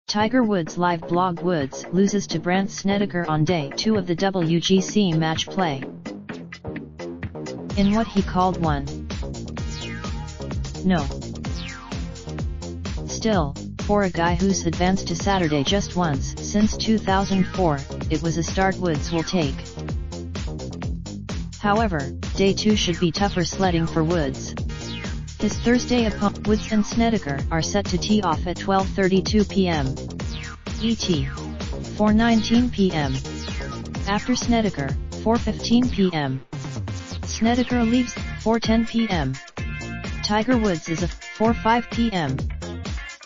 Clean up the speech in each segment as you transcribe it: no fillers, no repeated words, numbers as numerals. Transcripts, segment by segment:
Tiger Woods live blog. Woods loses to Brandt Snedeker on day 2 of the WGC match play. In what he called one no. Still, for a guy who's advanced to Saturday just once since 2004, it was a start Woods will take. However, day 2 should be tougher sledding for Woods. His Thursday opponent Woods and Snedeker are set to tee off at 12:32 p.m. ET, 4:19 p.m. After Snedeker, 4:15 p.m. Snedeker leaves, 4:10 p.m. Tiger Woods is a 4:05 p.m.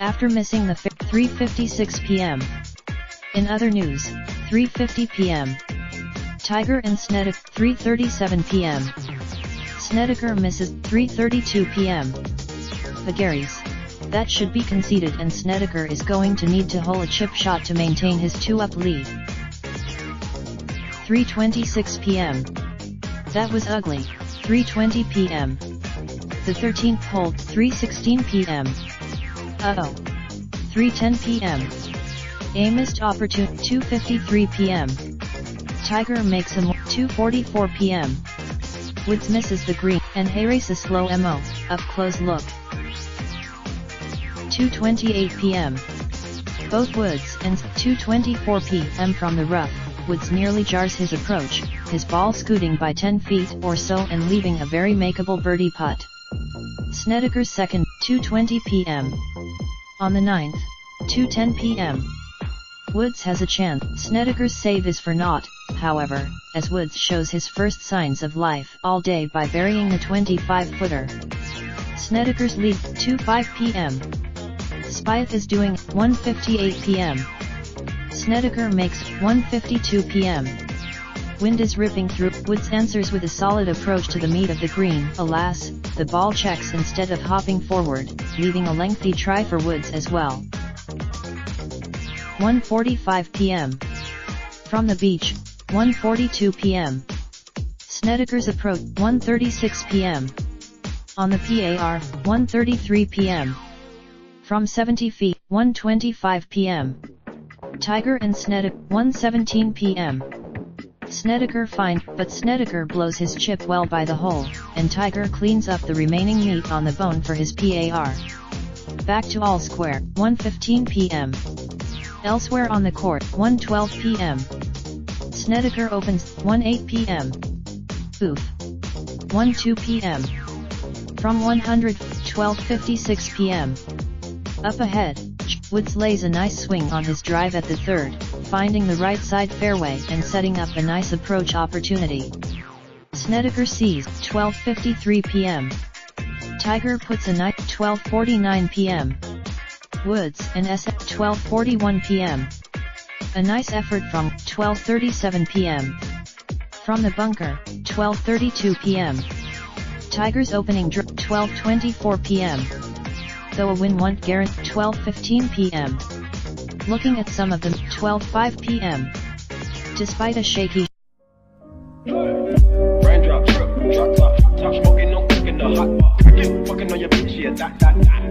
After missing the 3:56 p.m. In other news, 3:50 p.m. Tiger and Snedeker, 3:37 p.m. Snedeker misses, 3:32 p.m. Vagaries. That should be conceded, and Snedeker is going to need to hole a chip shot to maintain his 2-up lead. 3:26 p.m. That was ugly, 3:20 p.m. The 13th hole, 3:16 p.m. Uh-oh. 3:10 p.m. A missed opportunity, 2:53 p.m. Tiger makes a 2:44 p.m. Woods misses the green, and Hayrace a slow mo, up-close look. 2:28 p.m. Both Woods and 2:24 p.m. from the rough, Woods nearly jars his approach, his ball scooting by 10 feet or so and leaving a very makeable birdie putt. Snedeker's second, 2:20 p.m. On the 9th, 2:10 p.m. Woods has a chance. Snedeker's save is for naught, however, as Woods shows his first signs of life all day by burying the 25-footer. Snedeker's lead, 2:05 p.m. Spieth is doing, 1:58 p.m. Snedeker makes, 1:52 p.m. Wind is ripping through. Woods answers with a solid approach to the meat of the green. Alas, the ball checks instead of hopping forward, leaving a lengthy try for Woods as well. 1:45 p.m. From the beach, 1:42 p.m. Snedeker's approach, 1:36 p.m. On the PAR, 1:33 p.m. From 70 feet, 1:25 p.m. Tiger and Snedeker, 1:17 p.m. Snedeker fine, but Snedeker blows his chip well by the hole, and Tiger cleans up the remaining meat on the bone for his PAR. Back to all square, 1:15 p.m. Elsewhere on the court, 1:12 p.m. Snedeker opens, 1:08 p.m. Oof. 1:02 p.m. From 100, 12:56 p.m. Up ahead, Woods lays a nice swing on his drive at the third, finding the right side fairway and setting up a nice approach opportunity. Snedeker sees, 12:53 p.m. Tiger puts a nice, 12:49 p.m. Woods and S, 12:41 p.m. A nice effort from, 12:37 p.m. From the bunker, 12:32 p.m. Tiger's opening drive, 12:24 p.m. Though a win won't guarantee, 12:15 p.m. Looking at some of them, 12:05 p.m. Despite a shaky raindrop, drop top, top smoking, no cooking the hot pot. Fucking on your bitch, yeah, that.